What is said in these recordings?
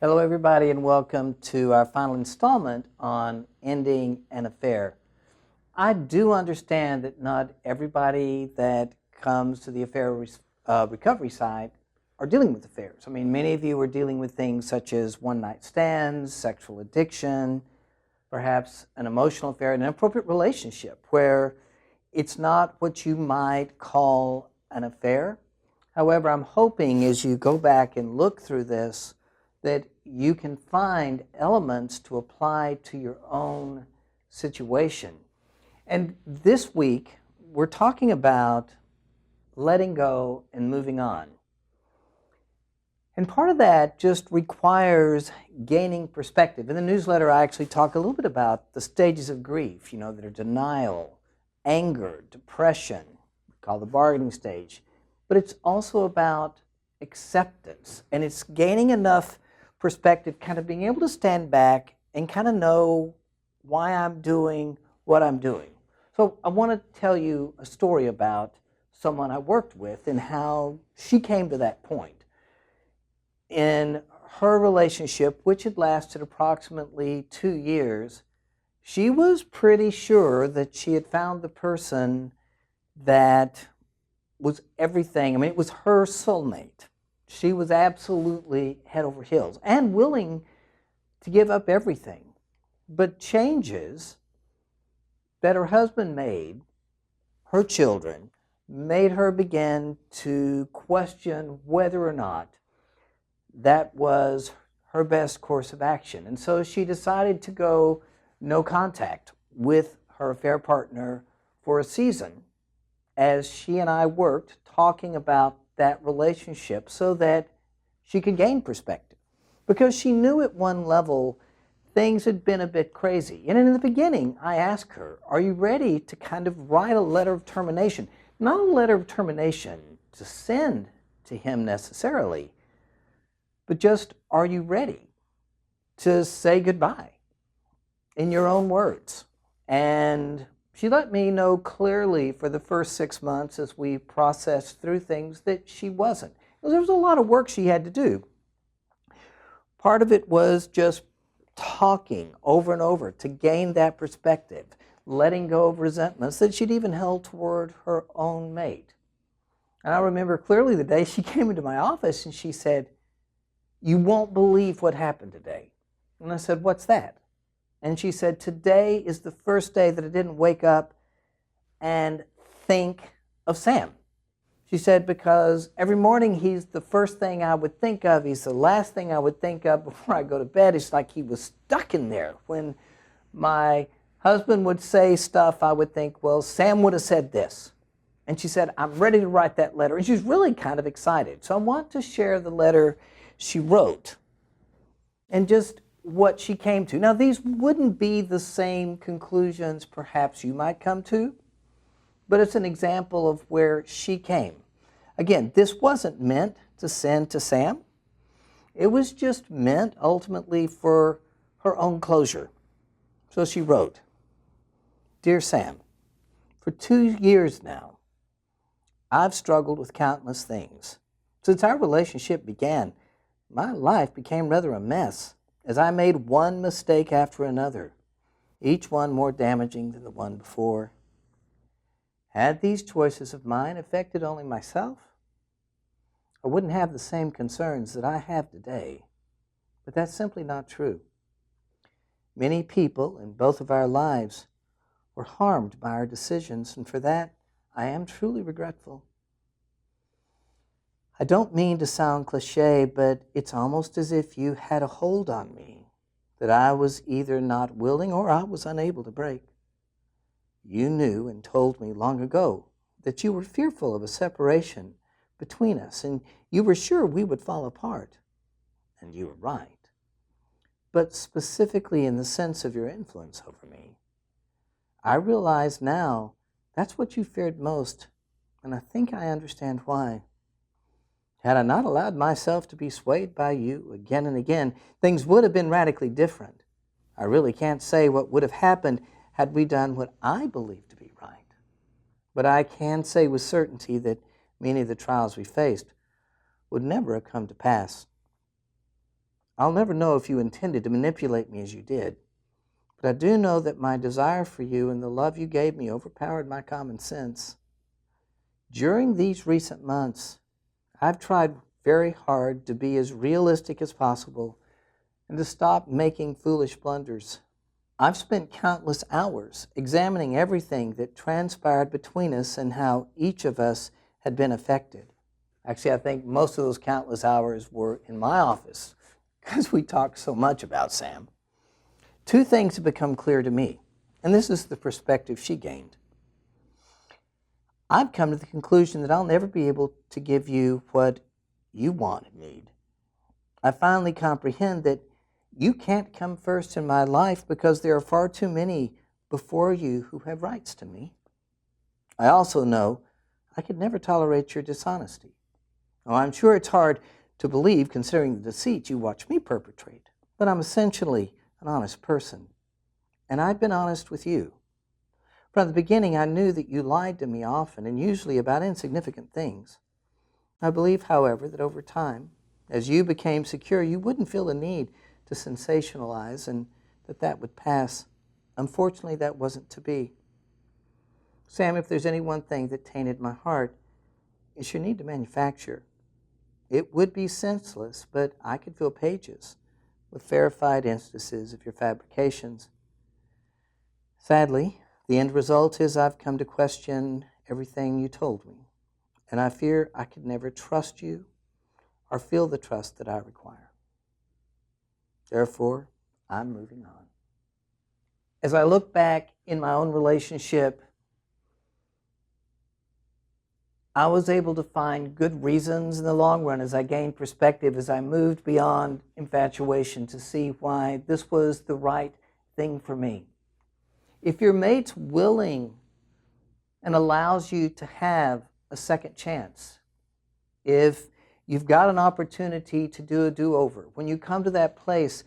Hello everybody, and welcome to our final installment on ending an affair. I do understand that not everybody that comes to the affair recovery side are dealing with affairs. I mean, many of you are dealing with things such as one-night stands, sexual addiction, perhaps an emotional affair, an inappropriate relationship where it's not what you might call an affair. However, I'm hoping as you go back and look through this that you can find elements to apply to your own situation. And this week, we're talking about letting go and moving on. And part of that just requires gaining perspective. In the newsletter, I actually talk a little bit about the stages of grief, that are denial, anger, depression, we call the bargaining stage. But it's also about acceptance, and it's gaining enough perspective, kind of being able to stand back and kind of know why I'm doing what I'm doing. So I want to tell you a story about someone I worked with and how she came to that point. In her relationship, which had lasted approximately 2 years, she was pretty sure that she had found the person that was everything. I mean, it was her soulmate. She was absolutely head over heels and willing to give up everything. But changes that her husband made, her children, made her begin to question whether or not that was her best course of action. And so she decided to go no contact with her affair partner for a season as she and I worked talking about that relationship so that she could gain perspective. Because she knew at one level things had been a bit crazy. And in the beginning, I asked her, are you ready to kind of write a letter of termination? Not a letter of termination to send to him necessarily, but just, are you ready to say goodbye in your own words? And she let me know clearly for the first 6 months as we processed through things that she wasn't. There was a lot of work she had to do. Part of it was just talking over and over to gain that perspective, letting go of resentments that she'd even held toward her own mate. And I remember clearly the day she came into my office and she said, "You won't believe what happened today." And I said, "What's that?" And she said, "Today is the first day that I didn't wake up and think of Sam." She said, "Because every morning he's the first thing I would think of. He's the last thing I would think of before I go to bed. It's like he was stuck in there. When my husband would say stuff, I would think, well, Sam would have said this." And she said, "I'm ready to write that letter." And she was really kind of excited. So I want to share the letter she wrote and just what she came to. Now, these wouldn't be the same conclusions perhaps you might come to, but it's an example of where she came. Again, this wasn't meant to send to Sam. It was just meant ultimately for her own closure. So she wrote, "Dear Sam, for 2 years now, I've struggled with countless things. Since our relationship began, my life became rather a mess as I made one mistake after another, each one more damaging than the one before. Had these choices of mine affected only myself, I wouldn't have the same concerns that I have today. But that's simply not true. Many people in both of our lives were harmed by our decisions, and for that, I am truly regretful. I don't mean to sound cliche, but it's almost as if you had a hold on me that I was either not willing or I was unable to break. You knew and told me long ago that you were fearful of a separation between us, and you were sure we would fall apart. And you were right. But specifically in the sense of your influence over me, I realize now that's what you feared most, and I think I understand why. Had I not allowed myself to be swayed by you again and again, things would have been radically different. I really can't say what would have happened had we done what I believe to be right. But I can say with certainty that many of the trials we faced would never have come to pass. I'll never know if you intended to manipulate me as you did, but I do know that my desire for you and the love you gave me overpowered my common sense. During these recent months, I've tried very hard to be as realistic as possible and to stop making foolish blunders. I've spent countless hours examining everything that transpired between us and how each of us had been affected. Actually, I think most of those countless hours were in my office because we talked so much about Sam. Two things have become clear to me, and this is the perspective she gained. I've come to the conclusion that I'll never be able to give you what you want and need. I finally comprehend that you can't come first in my life because there are far too many before you who have rights to me. I also know I could never tolerate your dishonesty. Oh, I'm sure it's hard to believe considering the deceit you watch me perpetrate, but I'm essentially an honest person, and I've been honest with you. From the beginning, I knew that you lied to me often and usually about insignificant things. I believe, however, that over time, as you became secure, you wouldn't feel the need to sensationalize and that would pass. Unfortunately, that wasn't to be. Sam, if there's any one thing that tainted my heart, it's your need to manufacture. It would be senseless, but I could fill pages with verified instances of your fabrications. Sadly, the end result is I've come to question everything you told me, and I fear I could never trust you or feel the trust that I require. Therefore, I'm moving on. As I look back in my own relationship, I was able to find good reasons in the long run as I gained perspective, as I moved beyond infatuation to see why this was the right thing for me. If your mate's willing and allows you to have a second chance, if you've got an opportunity to do a do-over, when you come to that place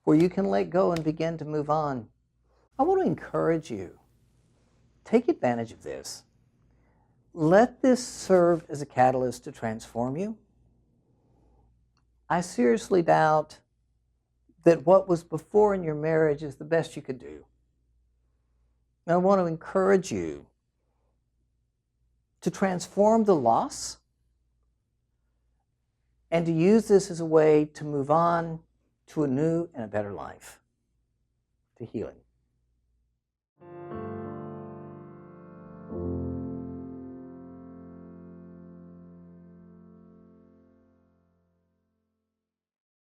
where you can let go and begin to move on, I want to encourage you. Take advantage of this. Let this serve as a catalyst to transform you. I seriously doubt that what was before in your marriage is the best you could do. I want to encourage you to transform the loss and to use this as a way to move on to a new and a better life, to healing.